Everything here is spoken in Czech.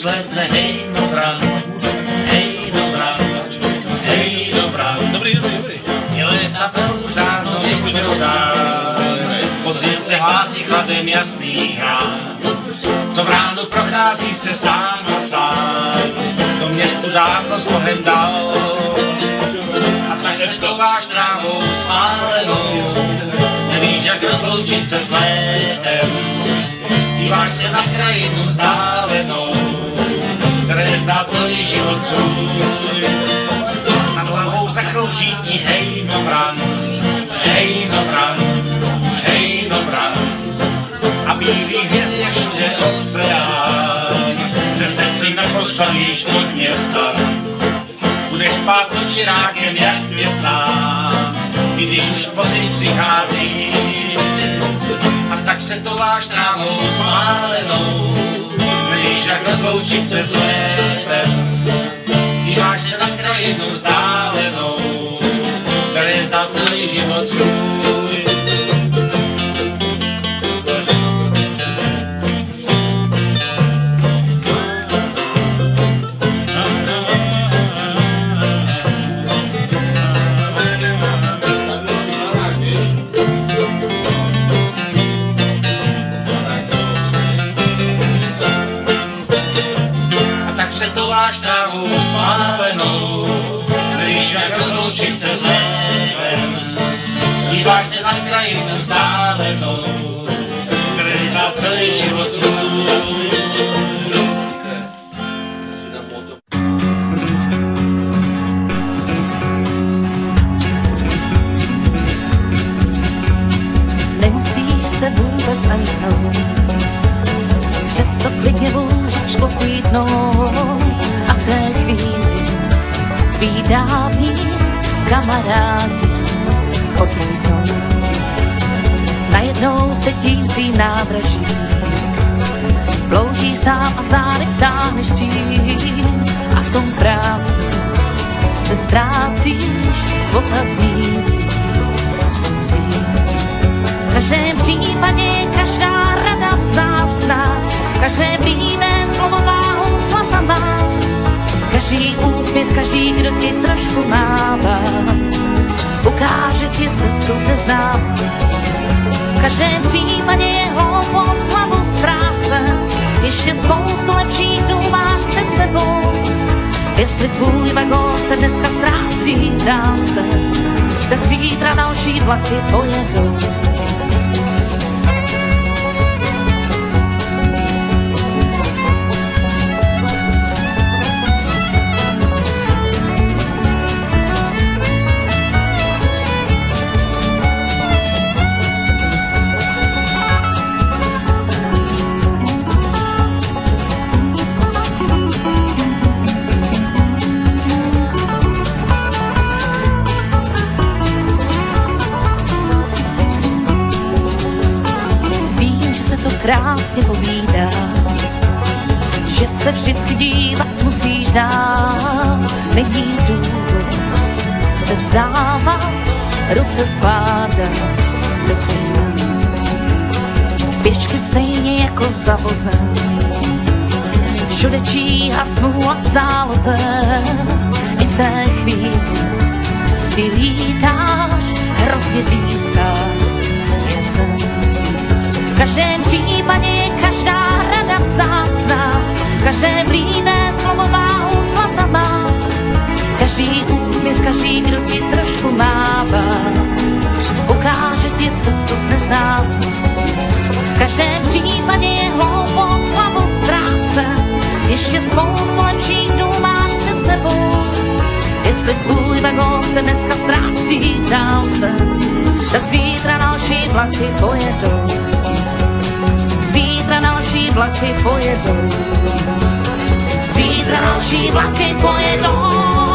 vzletne, hej no vran, hej no vran, hej no vran. Dobrý. Je letatel už dávno nebudou dát, podzim se hlásí chladem jasný hrát. V tom ránu prochází se sám a sám, to městu dávno s Bohem dal. A tak se továš trávou smálenou, nevíš, jak rozloučit se s létem. Díváš se nad krajinu vzdálenou, které zdá celý život svůj. Nad hlavou zakrouží ti hej no vran, hej no vran, hej no vran. A bílý hvězd je všude oceán, přece si nepostavíš pod města. Budeš spát pod čirákem, jak tě znám, i když už podzim přichází. A tak se továš trávou smálenou, nevíš, jak rozloučit se s létem. Díváš se na krajinu vzdálenou, které zdá celý život svůj. Se továš trávou smálenou, nevíš, jak rozloučit se s létem. Díváš se na krajinu vzdálenou, které zdá celý život svůj. Nemusíš se vůbec ani hnout, přesto klidně můžeš poklídnout. A v té chvíli tví dávní kamarádi odmítnou. Najednou se tím svým nádražím bloužíš sám a v zádech táhneš stín. A v tom krásnu se ztrácíš v otaznících, co s tím. V každém případě každá rada vzácná, každé blíné slovo váhu zlata má. Každý úsměv, každý, kdo ti trošku mává, ukáže ti cestu zde znám. V každém případě jeho post hlavu ztráce, ještě spoustu lepších dnů máš před sebou. Jestli tvůj vagón se dneska ztrácí v dálce, tak zítra další vlaky pojedou. Krásně povídá, že se vždycky dívat musíš dál. Není důvod se vzdávat, ruce skládat do klína. Běžky stejně jako za vozem, všude číha smůla v záloze. I v té chvíli ty lítáš, hrozně blízká je zem. V každém případě je každá rada vzácná, každé blídné slovo váhu zlata má. Každý úsměv, každý, kdo ti trošku mává, ukáže ti cestu z neznámí. V každém případě je hloupost hlavu ztráce, ještě spoustu lepších dnů máš před sebou. Jestli tvůj vagón se dneska ztrácí v dálce, tak zítra další vlaky pojedou. Zítra další vlaky pojedou. Zítra další vlaky pojedou.